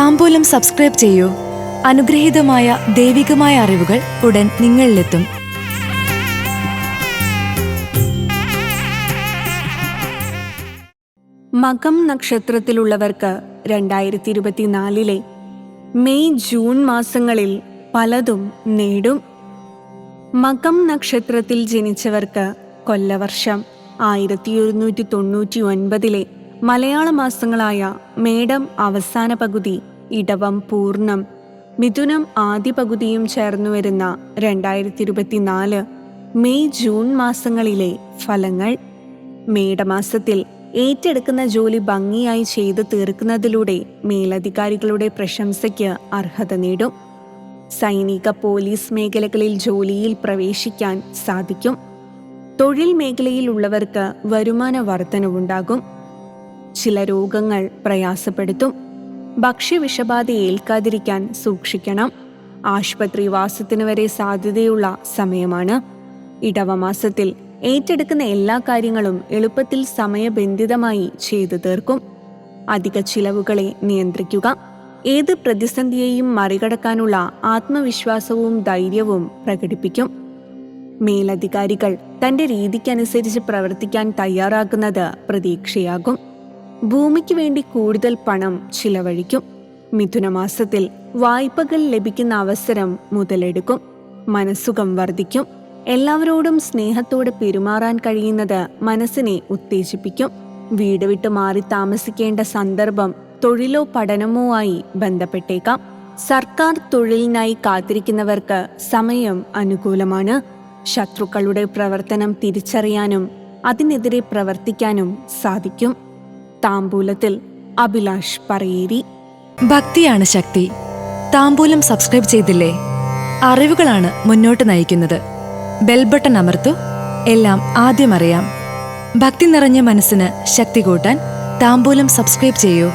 താംബൂലം subscribe ചെയ്യൂ. അനുഗ്രഹീതമായ ദൈവികമായ അറിവുകൾ ഉടൻ നിങ്ങളിലെത്തും. മകം നക്ഷത്രത്തിലുള്ളവർക്ക് 2024 മെയ് ജൂൺ മാസങ്ങളിൽ പലതും നേടും. മകം നക്ഷത്രത്തിൽ ജനിച്ചവർക്ക് കൊല്ലവർഷം 1199 മലയാള മാസങ്ങളായ മേടം അവസാന പകുതി, ഇടവം പൂർണ്ണം, മിഥുനം ആദ്യ പകുതിയും ചേർന്നു വരുന്ന 2024 മെയ് ജൂൺ മാസങ്ങളിലെ ഫലങ്ങൾ. മേടമാസത്തിൽ ഏറ്റെടുക്കുന്ന ജോലി ഭംഗിയായി ചെയ്തു തീർക്കുന്നതിലൂടെ മേലധികാരികളുടെ പ്രശംസയ്ക്ക് അർഹത നേടും. സൈനിക പോലീസ് മേഖലകളിൽ ജോലിയിൽ പ്രവേശിക്കാൻ സാധിക്കും. തൊഴിൽ മേഖലയിലുള്ളവർക്ക് വരുമാന വർധനവുണ്ടാകും. ചില രോഗങ്ങൾ പ്രയാസപ്പെടുത്തും. ഭക്ഷ്യവിഷബാധ ഏൽക്കാതിരിക്കാൻ സൂക്ഷിക്കണം. ആശുപത്രിവാസത്തിന് വരെ സാധ്യതയുള്ള സമയമാണ്. ഇടവമാസത്തിൽ ഏറ്റെടുക്കുന്ന എല്ലാ കാര്യങ്ങളും എളുപ്പത്തിൽ സമയബന്ധിതമായി ചെയ്തു തീർക്കും. അധിക ചിലവുകളെ നിയന്ത്രിക്കുക. ഏത് പ്രതിസന്ധിയെയും മറികടക്കാനുള്ള ആത്മവിശ്വാസവും ധൈര്യവും പ്രകടിപ്പിക്കും. മേലധികാരികൾ തന്റെ രീതിക്കനുസരിച്ച് പ്രവർത്തിക്കാൻ തയ്യാറാക്കുന്നത് പ്രതീക്ഷയാകും. ഭൂമിക്ക് വേണ്ടി കൂടുതൽ പണം ചിലവഴിക്കും. മിഥുനമാസത്തിൽ വായ്പകൾ ലഭിക്കുന്ന അവസരം മുതലെടുക്കും. മനസ്സുഖം വർദ്ധിക്കും. എല്ലാവരോടും സ്നേഹത്തോടെ പെരുമാറാൻ കഴിയുന്നത് മനസ്സിനെ ഉത്തേജിപ്പിക്കും. വീട് വിട്ട് മാറി താമസിക്കേണ്ട സന്ദർഭം തൊഴിലോ പഠനമോ ആയി ബന്ധപ്പെട്ടേക്കാം. സർക്കാർ തൊഴിലിനായി കാത്തിരിക്കുന്നവർക്ക് സമയം അനുകൂലമാണ്. ശത്രുക്കളുടെ പ്രവർത്തനം തിരിച്ചറിയാനും അതിനെതിരെ പ്രവർത്തിക്കാനും സാധിക്കും. താംബൂലത്തിൽ അഭിലാഷ് പറയേരി. ഭക്തിയാണ് ശക്തി. താംബൂലം സബ്സ്ക്രൈബ് ചെയ്തില്ലേ? അറിവുകളാണ് മുന്നോട്ട് നയിക്കുന്നത്. ബെൽ ബട്ടൺ അമർത്തു. എല്ലാം ആദ്യം അറിയാം. ഭക്തി നിറഞ്ഞ മനസ്സിന് ശക്തി കൂട്ടാൻ താംബൂലം സബ്സ്ക്രൈബ് ചെയ്യൂ.